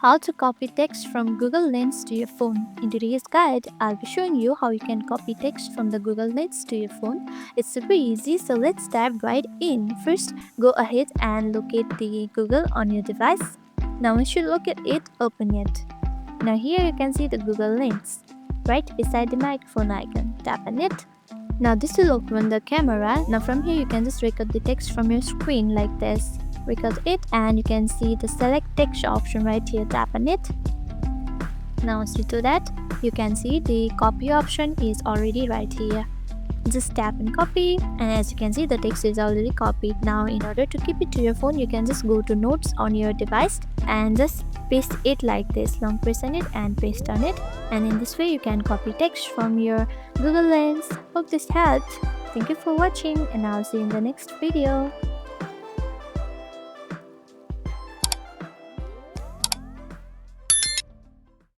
How to copy text from Google Lens to your phone. In today's guide, I'll be showing you how you can copy text from the Google Lens to your phone. It's super easy, so let's dive right in. First, go ahead and locate the Google on your device. Now once you locate it, open it. Now here you can see the Google Lens. Right beside the microphone icon, tap on it. Now this will open the camera. Now from here you can just record the text from your screen like this. Record it and you can see the select text option right here, tap on it. Now once you do that, you can see the copy option is already right here. Just tap and copy, and as you can see the text is already copied. Now in order to keep it to your phone, you can just go to notes on your device and just paste it like this. Long press on it and paste on it, and in this way you can copy text from your Google Lens. Hope this helped. Thank you for watching and I'll see you in the next video.